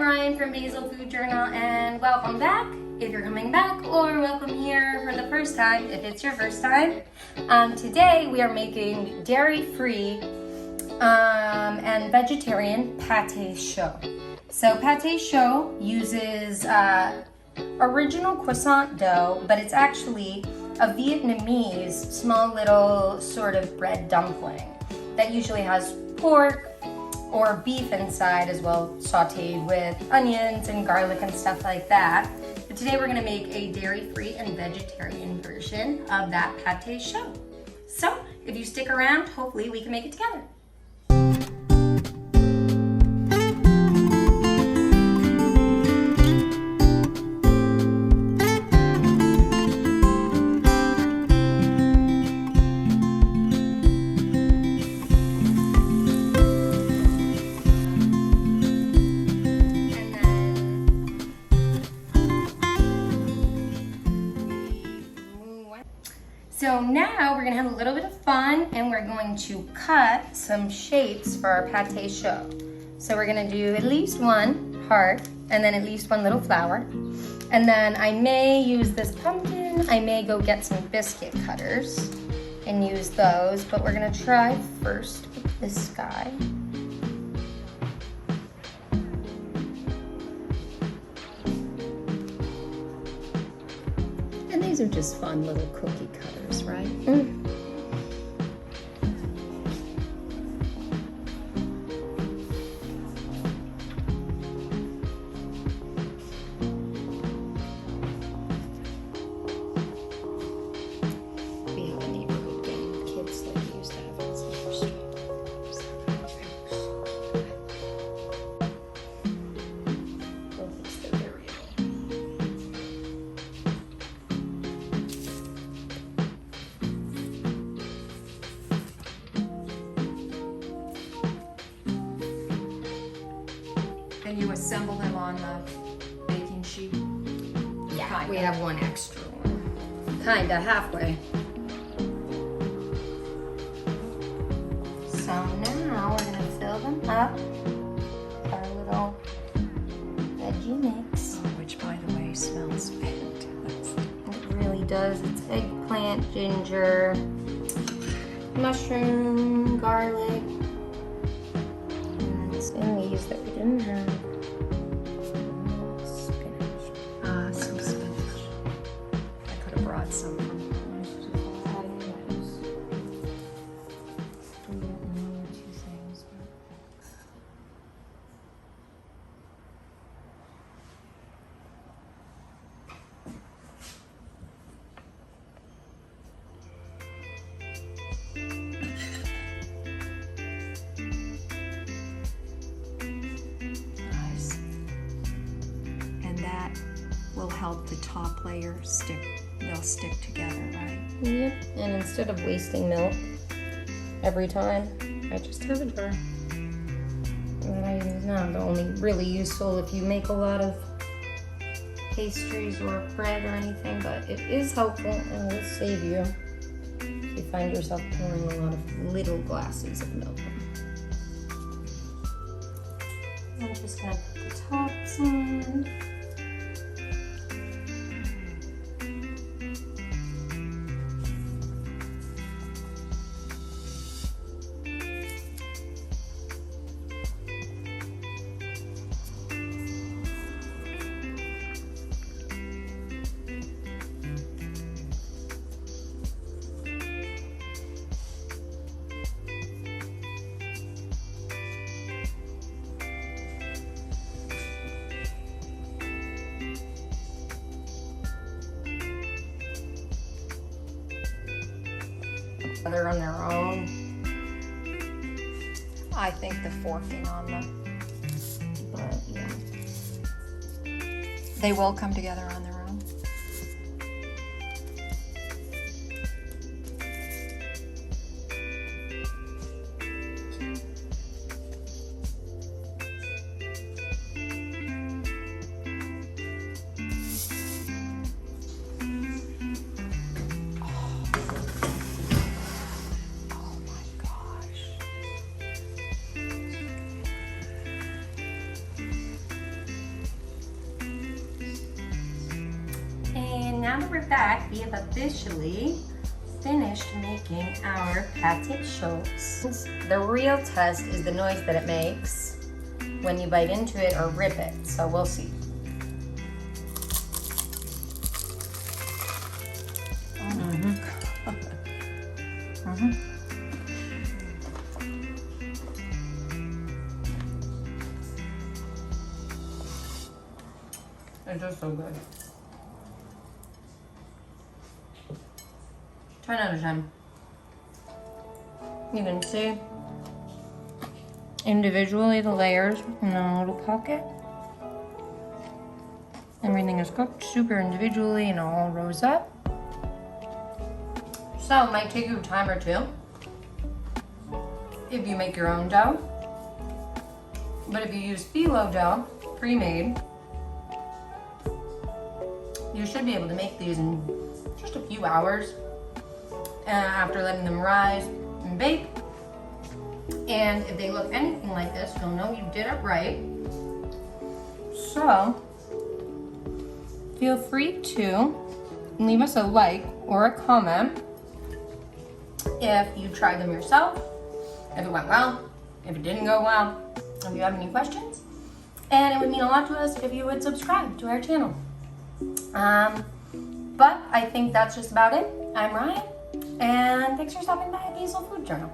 Ryan from Basil Food Journal, and welcome back if you're coming back, or welcome here for the first time if it's your first time. Today we are making dairy-free and vegetarian Pate Chaud. So Pate Chaud uses original croissant dough, but it's actually a Vietnamese small little sort of bread dumpling that usually has pork or beef inside as well, sauteed with onions and garlic and stuff like that. But today we're gonna make a dairy-free and vegetarian version of that Pate Chaud. So if you stick around, hopefully we can make it together. So now we're gonna have a little bit of fun and we're going to cut some shapes for our Pate Chaud. So we're gonna do at least one heart and then at least one little flower. And then I may use this pumpkin. I may go get some biscuit cutters and use those, but we're gonna try first with this guy. These are just fun little cookie cutters, right? We have a neighborhood game with kids like we used to have on Savory Street. And you assemble them on the baking sheet? Yeah, Kinda. we have one extra one. Kinda, halfway. So now we're gonna fill them up with our little veggie mix. Oh, which, by the way, smells fantastic. It really does. It's eggplant, ginger, mushroom, garlic, and these that we didn't have. Spinach. Some spinach. I could have brought some from will help the top layer stick. They'll stick together, right? Yep. And instead of wasting milk every time, I just have a jar that I use now. They're only really useful if you make a lot of pastries or bread or anything, but it is helpful and will save you if you find yourself pouring a lot of little glasses of milk. I'm just gonna put the tops in. They're on their own. I think the forking on them, But yeah. they will come together on their own. now that we're back, we have officially finished making our Pate Chaud. The real test is the noise that it makes when you bite into it or rip it, so we'll see. It's just so good. 10 out of 10. You can see individually the layers in the little pocket. Everything is cooked super individually and all rose up. So it might take you a time or two if you make your own dough. But if you use phyllo dough, pre-made, you should be able to make these in just a few hours after letting them rise and bake. And if they look anything like this, you'll know you did it right. So feel free to leave us a like or a comment if you tried them yourself, if it went well, if it didn't go well, if you have any questions. And it would mean a lot to us if you would subscribe to our channel. But I think that's just about it. I'm Ryan, and thanks for stopping by at Diesel Food Journal.